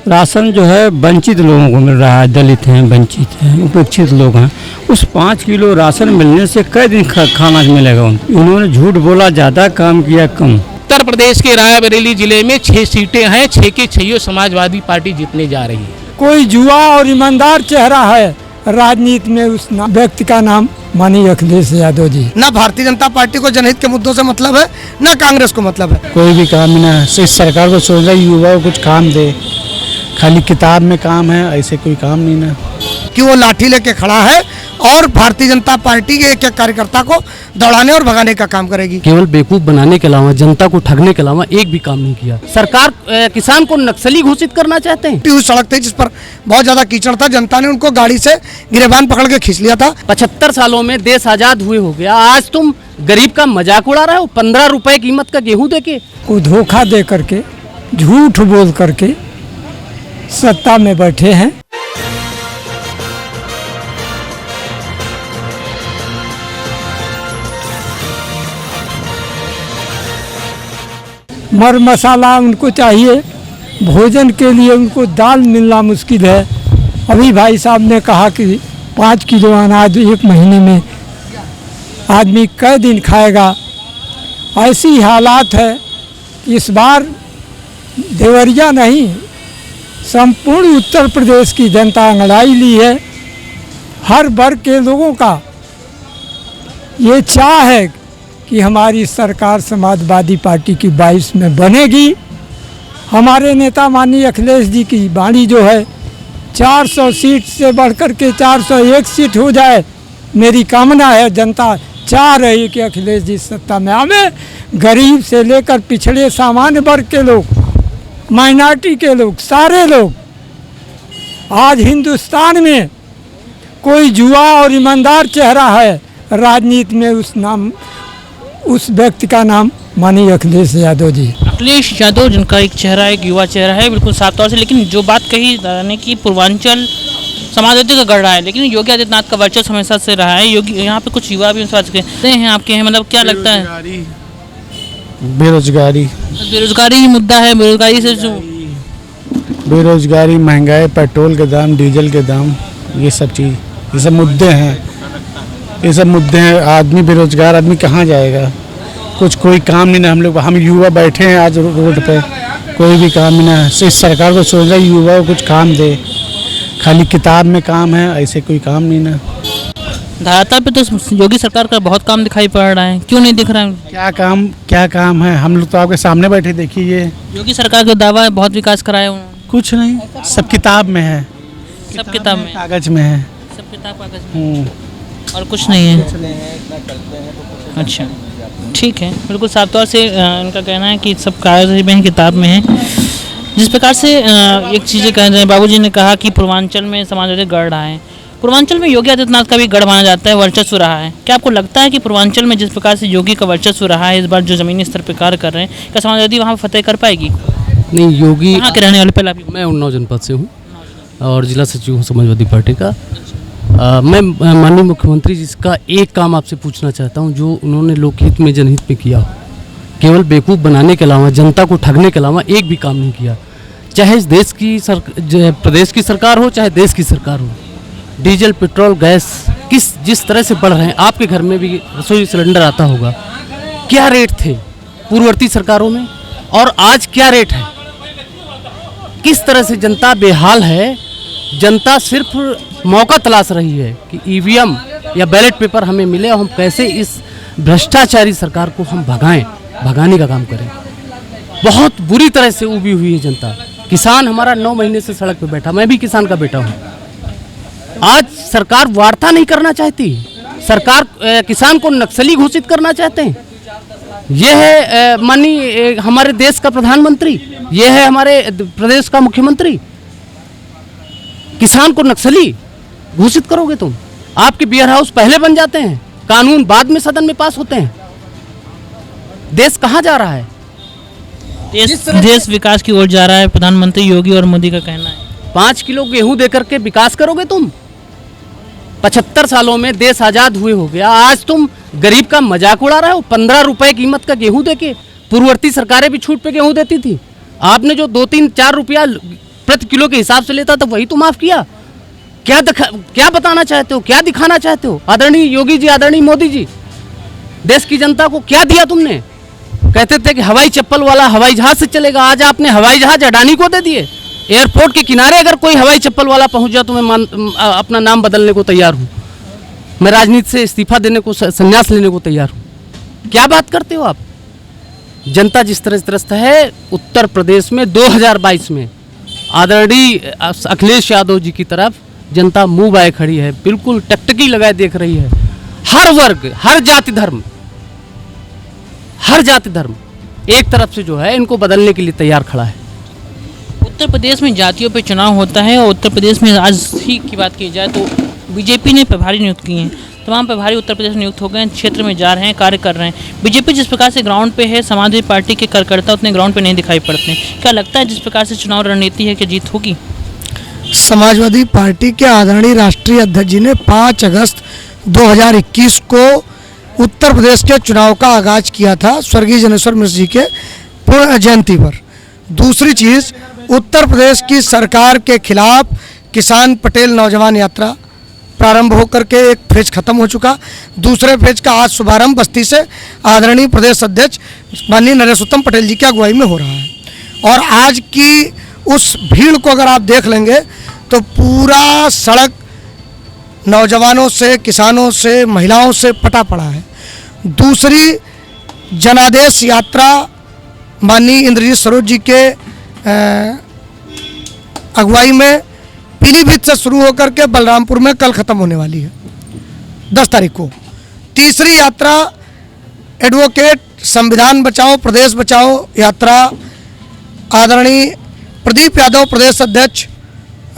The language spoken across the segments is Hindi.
राशन जो है वंचित लोगों को मिल रहा है, दलित हैं, वंचित हैं, उपेक्षित लोग हैं। उस 5 किलो राशन मिलने से कई दिन खाना मिलेगा उन्होंने झूठ बोला, ज़्यादा काम किया कम। उत्तर प्रदेश के रायबरेली जिले में 6 सीटें हैं, 6 की 6 समाजवादी पार्टी जीतने जा रही है। कोई जुआ और ईमानदार चेहरा है राजनीति में, उस व्यक्ति का नाम माननीय अखिलेश यादव जी। ना भारतीय जनता पार्टी को जनहित के मुद्दों से मतलब है, ना कांग्रेस को मतलब है। कोई भी काम ना सिर्फ सरकार को सोच रहा है युवा को कुछ काम दे, खाली किताब में काम है, ऐसे कोई काम नहीं ना कि वो लाठी लेके खड़ा है और भारतीय जनता पार्टी के एक एक कार्यकर्ता को दौड़ाने और भगाने का काम करेगी। केवल बेवकूफ बनाने के अलावा, जनता को ठगने के अलावा एक भी काम नहीं किया। सरकार किसान को नक्सली घोषित करना चाहते हैं। उस सड़क थी जिस पर बहुत ज्यादा कीचड़ था, जनता ने उनको गाड़ी से गिरेबान पकड़ के खींच लिया था। 75 सालों में देश आजाद हुए हो गया, आज तुम गरीब का मजाक उड़ा रहे हो 15 रुपए कीमत का गेहूं देके। को धोखा दे करके, झूठ बोल करके सत्ता में बैठे हैं। मर मसाला उनको चाहिए, भोजन के लिए उनको दाल मिलना मुश्किल है। अभी भाई साहब ने कहा कि 5 किलो अनाज 1 महीने में आदमी कई दिन खाएगा। ऐसी हालात है कि इस बार देवरिया नहीं, संपूर्ण उत्तर प्रदेश की जनता अंगड़ाई ली है। हर वर्ग के लोगों का ये चाह है कि हमारी सरकार समाजवादी पार्टी की 22 में बनेगी। हमारे नेता माननीय अखिलेश जी की वाणी जो है 400 सीट से बढ़कर के 401 सीट हो जाए, मेरी कामना है। जनता चाह रही है कि अखिलेश जी सत्ता में आवे। गरीब से लेकर पिछड़े सामान्य वर्ग के लोग, माइनॉरिटी के लोग, सारे लोग आज हिंदुस्तान में कोई जुआ और ईमानदार चेहरा है राजनीति में, उस व्यक्ति का नाम माननीय अखिलेश यादव जी। अखिलेश यादव जिनका एक चेहरा, एक युवा चेहरा है, बिल्कुल साफ तौर से। लेकिन जो बात कही ने कि पूर्वांचल समाजवादी का गढ़ रहा है, लेकिन योगी आदित्यनाथ का वर्चस्व हमेशा से रहा है। योगी यहाँ पे कुछ युवा भी उनसे बात करते हैं आपके हैं, मतलब क्या लगता है? बेरोजगारी ही मुद्दा है। बेरोजगारी से जो बेरोजगारी, महंगाई, पेट्रोल के दाम, डीजल के दाम, ये सब चीज़, ये सब मुद्दे हैं। ये सब मुद्दे हैं। आदमी बेरोजगार आदमी कहाँ जाएगा? कोई काम नहीं ना। हम युवा बैठे हैं आज रोड पे, कोई भी काम नहीं ना। सिर्फ सरकार को सोच रहा है युवा को कुछ काम दे, खाली किताब में काम है, ऐसे कोई काम नहीं ना। धरातल पे तो योगी सरकार का बहुत काम दिखाई पड़ रहा है, क्यों नहीं दिख रहा है? क्या काम है? हम लोग तो आपके सामने बैठे, देखिए ये योगी सरकार का दावा है बहुत विकास कराया उन्होंने। कुछ नहीं, सब किताब में है, सब किताब में, कागज में है, सब किताब कागज में, और कुछ नहीं है। अच्छा, ठीक है, बिल्कुल साफ तौर से इनका कहना है कि सब कागज में है, किताब में है। जिस प्रकार से एक चीज़ें कह रहे हैं, बाबूजी ने कहा कि पूर्वांचल में समाजवादी गढ़ रहा है। पूर्वांचल में योगी आदित्यनाथ का भी गढ़ माना जाता है, वर्चस्व रहा है। क्या आपको लगता है कि पूर्वांचल में जिस प्रकार से योगी का वर्चस्व रहा है, इस बार जो ज़मीनी स्तर पर कार्य कर रहे हैं, क्या समाजवादी वहाँ पर फतेह कर पाएगी? नहीं, योगी कहाँ के रहने वाले? पहले मैं उन्नाव जनपद से हूँ और जिला सचिव हूँ समाजवादी पार्टी का। मैं माननीय मुख्यमंत्री जी का एक काम आपसे पूछना चाहता हूँ, जो उन्होंने लोकहित में, जनहित में किया हो। केवल बेवकूफ़ बनाने के अलावा, जनता को ठगने के अलावा एक भी काम नहीं किया। चाहे इस देश की प्रदेश की सरकार हो, चाहे देश की सरकार हो, डीजल, पेट्रोल, गैस जिस तरह से बढ़ रहे हैं, आपके घर में भी रसोई सिलेंडर आता होगा। क्या रेट थे पूर्ववर्ती सरकारों में और आज क्या रेट है? किस तरह से जनता बेहाल है। जनता सिर्फ मौका तलाश रही है कि ईवीएम या बैलेट पेपर हमें मिले और हम कैसे इस भ्रष्टाचारी सरकार को हम भगाने का काम करें। बहुत बुरी तरह से उबी हुई है जनता। किसान हमारा 9 महीने से सड़क पे बैठा, मैं भी किसान का बेटा हूँ। आज सरकार वार्ता नहीं करना चाहती, सरकार किसान को नक्सली घोषित करना चाहते हैं। ये है माननीय हमारे देश का प्रधानमंत्री, ये है हमारे प्रदेश का मुख्यमंत्री। किसान को नक्सली घोषित करोगे तुम? आपके बियर हाउस पहले बन जाते हैं, कानून बाद में सदन में पास होते हैं। देश कहाँ जा रहा है? देश विकास की ओर जा रहा है, प्रधानमंत्री योगी और मोदी का कहना है। 5 किलो गेहूं देकर के विकास करोगे तुम? 75 सालों में देश आजाद हुए हो गया, आज तुम गरीब का मजाक उड़ा रहे हो 15 रुपए कीमत का गेहूं देके। पूर्ववर्ती सरकारें भी छूट पे गेहूं देती थी, आपने जो 2-3-4 रुपया प्रति किलो के हिसाब से लेता तो वही तो माफ किया। क्या बताना चाहते हो, क्या दिखाना चाहते हो? आदरणीय योगी जी, आदरणीय मोदी जी, देश की जनता को क्या दिया तुमने? कहते थे कि हवाई चप्पल वाला हवाई जहाज से चलेगा, आज आपने हवाई जहाज अडानी को दे दिए। एयरपोर्ट के किनारे अगर कोई हवाई चप्पल वाला पहुंच जाए तो मैं अपना नाम बदलने को तैयार हूं, मैं राजनीति से इस्तीफा देने को, संन्यास लेने को तैयार हूं। क्या बात करते हो आप? जनता जिस तरह से त्रस्त है, उत्तर प्रदेश में 2022 में आदरणीय अखिलेश यादव जी की तरफ जनता मुंह बाए खड़ी है, बिल्कुल टकटकी लगाए देख रही है। हर वर्ग, हर जाति धर्म एक तरफ से जो है इनको बदलने के लिए तैयार खड़ा है। उत्तर प्रदेश में जातियों पे चुनाव होता है और उत्तर प्रदेश में आज ही की बात की जाए तो बीजेपी ने प्रभारी नियुक्त किए हैं। तमाम प्रभारी उत्तर प्रदेश में नियुक्त हो गए हैं, क्षेत्र में जा रहे हैं, कार्य कर रहे हैं। बीजेपी जिस प्रकार से ग्राउंड पे है, समाजवादी पार्टी के कार्यकर्ता उतने ग्राउंड पे नहीं दिखाई पड़ते हैं। क्या लगता है जिस प्रकार से चुनाव रणनीति है कि जीत होगी? समाजवादी पार्टी के आदरणीय राष्ट्रीय अध्यक्ष जी ने 5 अगस्त 2021 को उत्तर प्रदेश के चुनाव का आगाज किया था, स्वर्गीय जनेश्वर मिश्र जी के पूर्ण जयंती पर। दूसरी चीज़, उत्तर प्रदेश की सरकार के खिलाफ किसान पटेल नौजवान यात्रा प्रारंभ होकर के एक फेज खत्म हो चुका, दूसरे फेज का आज शुभारंभ बस्ती से आदरणीय प्रदेश अध्यक्ष माननीय नरेश पटेल जी की अगुवाई में हो रहा है। और आज की उस भीड़ को अगर आप देख लेंगे तो पूरा सड़क नौजवानों से, किसानों से, महिलाओं से पटा पड़ा है। दूसरी, जनादेश यात्रा माननीय इंद्रजीत सरोज जी के अगुवाई में पीलीभीत से शुरू होकर के बलरामपुर में कल ख़त्म होने वाली है 10 तारीख को। तीसरी यात्रा एडवोकेट संविधान बचाओ प्रदेश बचाओ यात्रा आदरणीय प्रदीप यादव प्रदेश अध्यक्ष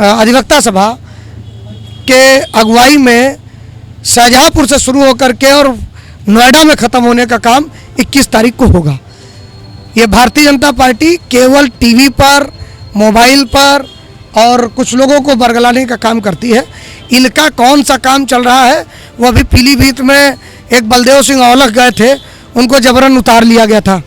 अधिवक्ता सभा के अगुवाई में शाहजहाँपुर से शुरू होकर के और नोएडा में ख़त्म होने का काम 21 तारीख को होगा। ये भारतीय जनता पार्टी केवल टीवी पर, मोबाइल पर और कुछ लोगों को बरगलाने का काम करती है। इनका कौन सा काम चल रहा है, वो अभी पीलीभीत में एक बलदेव सिंह औलख गए थे, उनको जबरन उतार लिया गया था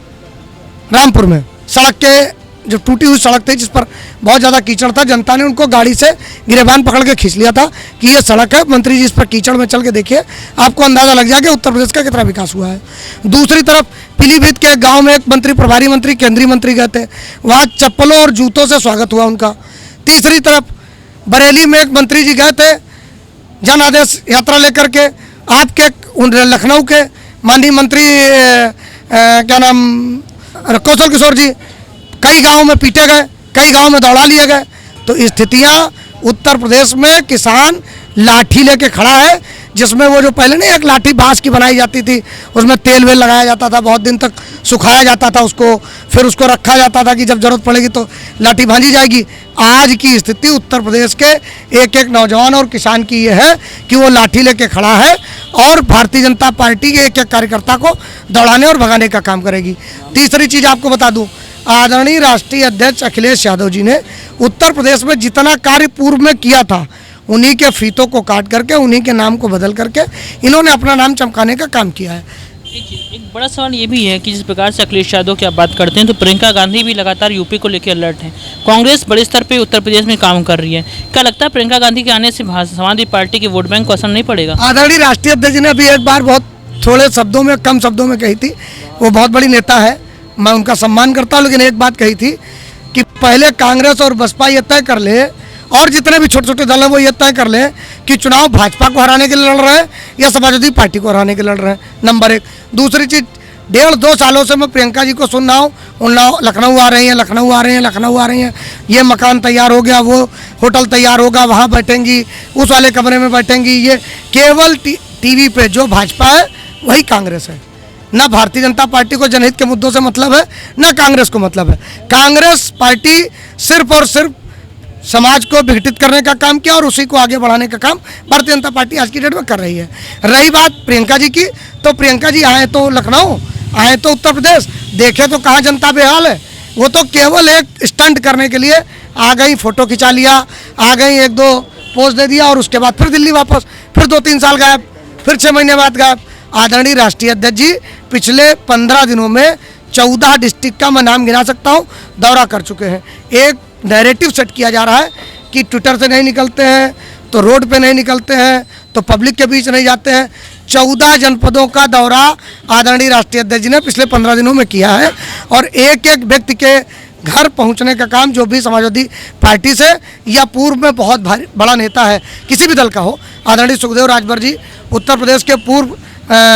रामपुर में। सड़क के जो टूटी हुई सड़क थी जिस पर बहुत ज़्यादा कीचड़ था, जनता ने उनको गाड़ी से गिरेबान पकड़ के खींच लिया था कि ये सड़क है, मंत्री जी इस पर कीचड़ में चल के देखिए, आपको अंदाज़ा लग जाएगा उत्तर प्रदेश का कितना विकास हुआ है। दूसरी तरफ पीलीभीत के गांव में एक मंत्री, प्रभारी मंत्री, केंद्रीय मंत्री गए थे, वहाँ चप्पलों और जूतों से स्वागत हुआ उनका। तीसरी तरफ बरेली में एक मंत्री जी गए थे जन आदेश यात्रा लेकर के, आपके लखनऊ के माननीय मंत्री क्या नाम कौशल किशोर जी कई गांवों में पीटे गए, कई गांवों में दौड़ा लिए गए। तो स्थितियां उत्तर प्रदेश में किसान लाठी लेके खड़ा है, जिसमें वो जो पहले नहीं एक लाठी बांस की बनाई जाती थी, उसमें तेल वेल लगाया जाता था, बहुत दिन तक सुखाया जाता था उसको, फिर उसको रखा जाता था कि जब जरूरत पड़ेगी तो लाठी भांजी जाएगी। आज की स्थिति उत्तर प्रदेश के एक एक नौजवान और किसान की ये है कि वो लाठी लेके खड़ा है और भारतीय जनता पार्टी के एक एक कार्यकर्ता को दौड़ाने और भगाने का काम करेगी। तीसरी चीज़ आपको बता दूँ, आदरणीय राष्ट्रीय अध्यक्ष अखिलेश यादव जी ने उत्तर प्रदेश में जितना कार्य पूर्व में किया था, उन्हीं के फीतों को काट करके, उन्हीं के नाम को बदल करके इन्होंने अपना नाम चमकाने का काम किया है। एक बड़ा सवाल ये भी है कि जिस प्रकार से अखिलेश यादव की आप बात करते हैं तो प्रियंका गांधी भी लगातार यूपी को लेकर अलर्ट हैं। कांग्रेस बड़े स्तर पे उत्तर प्रदेश में काम कर रही है। क्या लगता है प्रियंका गांधी के आने से समाजवादी पार्टी के वोट बैंक को असर नहीं पड़ेगा? आदरणीय राष्ट्रीय अध्यक्ष ने अभी एक बार बहुत थोड़े शब्दों में, कम शब्दों में कही थी, वो बहुत बड़ी नेता है, मैं उनका सम्मान करता हूँ, लेकिन एक बात कही थी कि पहले कांग्रेस और बसपा ये तय कर ले और जितने भी छोटे छोटे दल हैं वो ये तय कर लें कि चुनाव भाजपा को हराने के लिए लड़ रहे हैं या समाजवादी पार्टी को हराने के लिए लड़ रहे हैं, नंबर एक। दूसरी चीज़, 1.5-2 सालों से मैं प्रियंका जी को सुन रहा हूँ, लखनऊ आ रही हैं, लखनऊ आ रहे हैं, लखनऊ आ रही हैं, ये मकान तैयार हो गया, वो होटल तैयार होगा, वहाँ बैठेंगी, उस वाले कमरे में बैठेंगी। ये केवल टीवी पे जो भाजपा है वही कांग्रेस है। ना भारतीय जनता पार्टी को जनहित के मुद्दों से मतलब है, ना कांग्रेस को मतलब है। कांग्रेस पार्टी सिर्फ और सिर्फ समाज को विघटित करने का काम किया और उसी को आगे बढ़ाने का काम भारतीय जनता पार्टी आज की डेट में कर रही है। रही बात प्रियंका जी की, तो प्रियंका जी आए तो लखनऊ, आए तो उत्तर प्रदेश, देखे तो कहाँ जनता बेहाल है। वो तो केवल एक स्टंट करने के लिए आ गई, फोटो खिंचा लिया, आ गई, 1-2 पोज दे दिया और उसके बाद फिर दिल्ली वापस, फिर 2-3 साल गायब, फिर 6 महीने बाद गायब। आदरणीय राष्ट्रीय अध्यक्ष जी पिछले 15 दिनों में 14 डिस्ट्रिक्ट का मैं नाम गिना सकता हूँ, दौरा कर चुके हैं। एक नैरेटिव सेट किया जा रहा है कि ट्विटर से नहीं निकलते हैं तो रोड पे नहीं निकलते हैं तो पब्लिक के बीच नहीं जाते हैं। 14 जनपदों का दौरा आदरणीय राष्ट्रीय अध्यक्ष जी ने पिछले 15 दिनों में किया है और एक एक व्यक्ति के घर पहुंचने का काम, जो भी समाजवादी पार्टी से या पूर्व में बहुत भारी बड़ा नेता है किसी भी दल का हो, आदरणीय सुखदेव राजभर जी उत्तर प्रदेश के पूर्व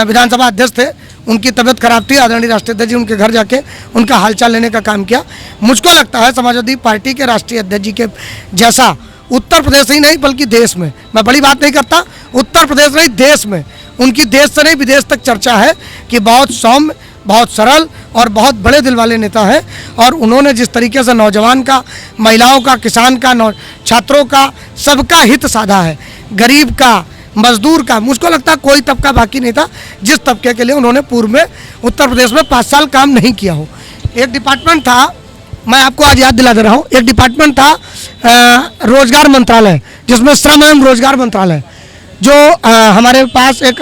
विधानसभा अध्यक्ष थे, उनकी तबीयत खराब थी, आदरणीय राष्ट्रीय अध्यक्ष जी उनके घर जाके उनका हालचाल लेने का काम किया। मुझको लगता है समाजवादी पार्टी के राष्ट्रीय अध्यक्ष जी के जैसा उत्तर प्रदेश ही नहीं बल्कि देश में, मैं बड़ी बात नहीं करता, उत्तर प्रदेश नहीं देश में, उनकी देश से नहीं विदेश तक चर्चा है कि बहुत सौम्य, बहुत सरल और बहुत बड़े दिल वाले नेता हैं। और उन्होंने जिस तरीके से नौजवान का, महिलाओं का, किसान का, छात्रों का, सबका हित साधा है, गरीब का, मजदूर का, मुझको लगता है कोई तबका बाकी नहीं था जिस तबके के लिए उन्होंने पूर्व में उत्तर प्रदेश में 5 साल काम नहीं किया हो। एक डिपार्टमेंट था, मैं आपको आज याद दिला दे रहा हूँ, एक डिपार्टमेंट था रोजगार मंत्रालय, जिसमें श्रम एवं रोजगार मंत्रालय, जो हमारे पास एक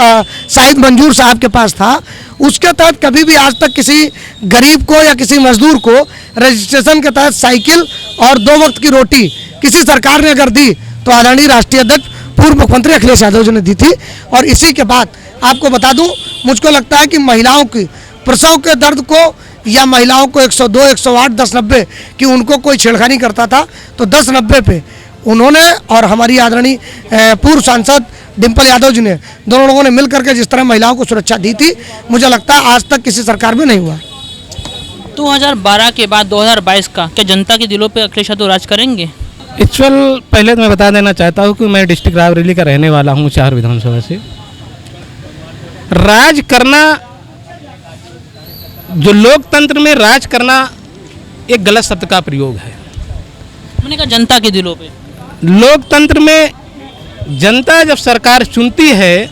शाहिद मंजूर साहब के पास था। उसके तहत कभी भी आज तक किसी गरीब को या किसी मजदूर को रजिस्ट्रेशन के तहत साइकिल और 2 वक्त की रोटी किसी सरकार ने अगर दी तो आदरणीय राष्ट्रीय अध्यक्ष पूर्व मुख्यमंत्री अखिलेश यादव जी ने दी थी। और इसी के बाद आपको बता दूं, मुझको लगता है कि महिलाओं की प्रसव के दर्द को या महिलाओं को 102, 108, 1090 कि उनको कोई छेड़खानी करता था तो 1090 पे उन्होंने और हमारी आदरणीय पूर्व सांसद डिम्पल यादव जी ने, दोनों लोगों ने मिल करके जिस तरह महिलाओं को सुरक्षा दी थी, मुझे लगता है आज तक किसी सरकार में नहीं हुआ। 2012 के बाद 2022 का क्या जनता के दिलों पे अखिलेश यादव राज करेंगे? एक्चुअल पहले तो मैं बता देना चाहता हूँ कि मैं डिस्ट्रिक्ट रायबरेली का रहने वाला हूँ, 4 विधानसभा से। राज करना, जो लोकतंत्र में राज करना एक गलत शब्द का प्रयोग है। मैंने कहा जनता के दिलों पे। लोकतंत्र में जनता जब सरकार चुनती है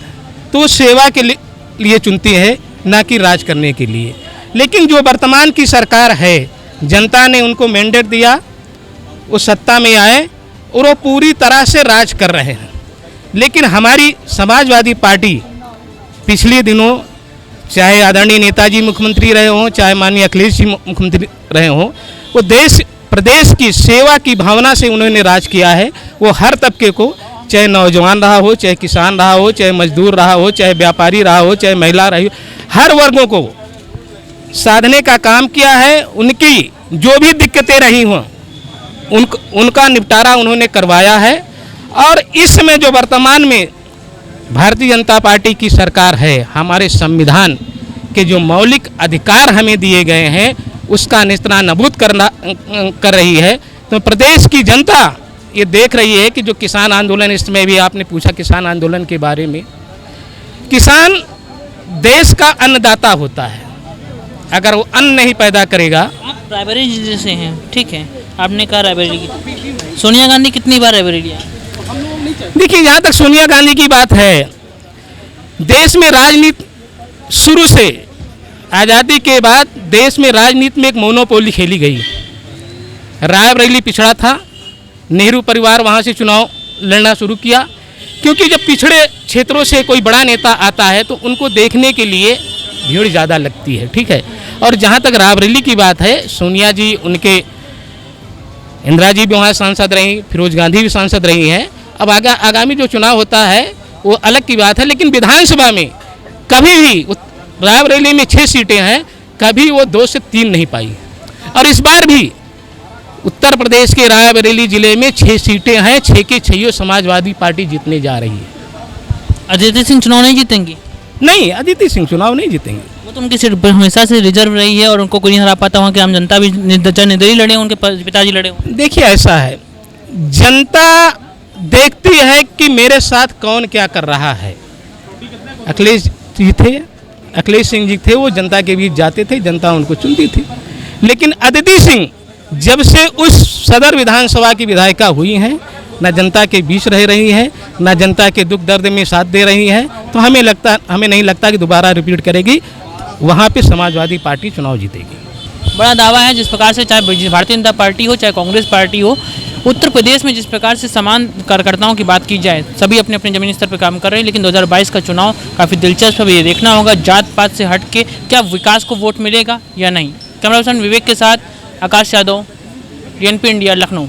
तो सेवा के लिए चुनती है, ना कि राज करने के लिए। लेकिन जो वर्तमान की सरकार है, जनता ने उनको मैंडेट दिया, वो सत्ता में आए और वो पूरी तरह से राज कर रहे हैं। लेकिन हमारी समाजवादी पार्टी पिछले दिनों, चाहे आदरणीय नेताजी मुख्यमंत्री रहे हों, चाहे माननीय अखिलेश जी मुख्यमंत्री रहे हों, वो देश प्रदेश की सेवा की भावना से उन्होंने राज किया है। वो हर तबके को, चाहे नौजवान रहा हो, चाहे किसान रहा हो, चाहे मजदूर रहा हो, चाहे व्यापारी रहा हो, चाहे महिला रही हो, हर वर्गों को साधने का काम किया है। उनकी जो भी दिक्कतें रही हों उनका निपटारा उन्होंने करवाया है। और इस समय जो वर्तमान में भारतीय जनता पार्टी की सरकार है, हमारे संविधान के जो मौलिक अधिकार हमें दिए गए हैं उसका नेस्तनाबूद कर रही है। तो प्रदेश की जनता ये देख रही है कि जो किसान आंदोलन, इसमें भी आपने पूछा किसान आंदोलन के बारे में, किसान देश का अन्नदाता होता है। अगर वो अन्न नहीं पैदा करेगा। आप रायबरेली से हैं, ठीक है, आपने कहा रायबरेली की, सोनिया गांधी कितनी बार रायबरेली आई? देखिए, जहाँ तक सोनिया गांधी की बात है, देश में राजनीति शुरू से आज़ादी के बाद देश में राजनीति में एक मोनोपोली खेली गई। रायबरेली पिछड़ा था, नेहरू परिवार वहाँ से चुनाव लड़ना शुरू किया, क्योंकि जब पिछड़े क्षेत्रों से कोई बड़ा नेता आता है तो उनको देखने के लिए भीड़ ज़्यादा लगती है, ठीक है। और जहाँ तक रायबरेली की बात है, सोनिया जी, उनके इंदिरा जी भी वहाँ सांसद रही, फिरोज गांधी भी सांसद रही हैं। अब आगामी जो चुनाव होता है वो अलग की बात है, लेकिन विधानसभा में कभी भी रायबरेली में 6 सीटें हैं, कभी वो 2 से 3 नहीं पाई। और इस बार भी उत्तर प्रदेश के रायबरेली जिले में 6 सीटें हैं, 6 के 6 समाजवादी पार्टी जीतने जा रही है। अदिति सिंह चुनाव नहीं जीतेंगी? नहीं, अदिति सिंह चुनाव नहीं जीतेंगे। वो तो उनकी सीट हमेशा से रिजर्व रही है और उनको कोई नहीं हरा पाता। वहाँ की आम जनता भी, निर्दलीय लड़े, उनके पिताजी लड़े। देखिए, ऐसा है, जनता देखती है कि मेरे साथ कौन क्या कर रहा है। अखिलेश जी थे, अखिलेश सिंह जी थे, वो जनता के बीच जाते थे, जनता उनको चुनती थी। लेकिन अदिति सिंह जब से उस सदर विधानसभा की विधायिका हुई हैं, न जनता के बीच रह रही है, न जनता के दुख दर्द में साथ दे रही है, तो हमें नहीं लगता कि दोबारा रिपीट करेगी, वहाँ पे समाजवादी पार्टी चुनाव जीतेगी। बड़ा दावा है जिस प्रकार से, चाहे भारतीय जनता पार्टी हो चाहे कांग्रेस पार्टी हो, उत्तर प्रदेश में जिस प्रकार से समान कार्यकर्ताओं की बात की जाए, सभी अपने अपने जमीनी स्तर पर काम कर रहे हैं। लेकिन 2022 का चुनाव काफ़ी दिलचस्प है, ये देखना होगा जात पात से हट के क्या विकास को वोट मिलेगा या नहीं। कैमरा पर्सन विवेक के साथ आकाश यादव, DNP इंडिया लखनऊ।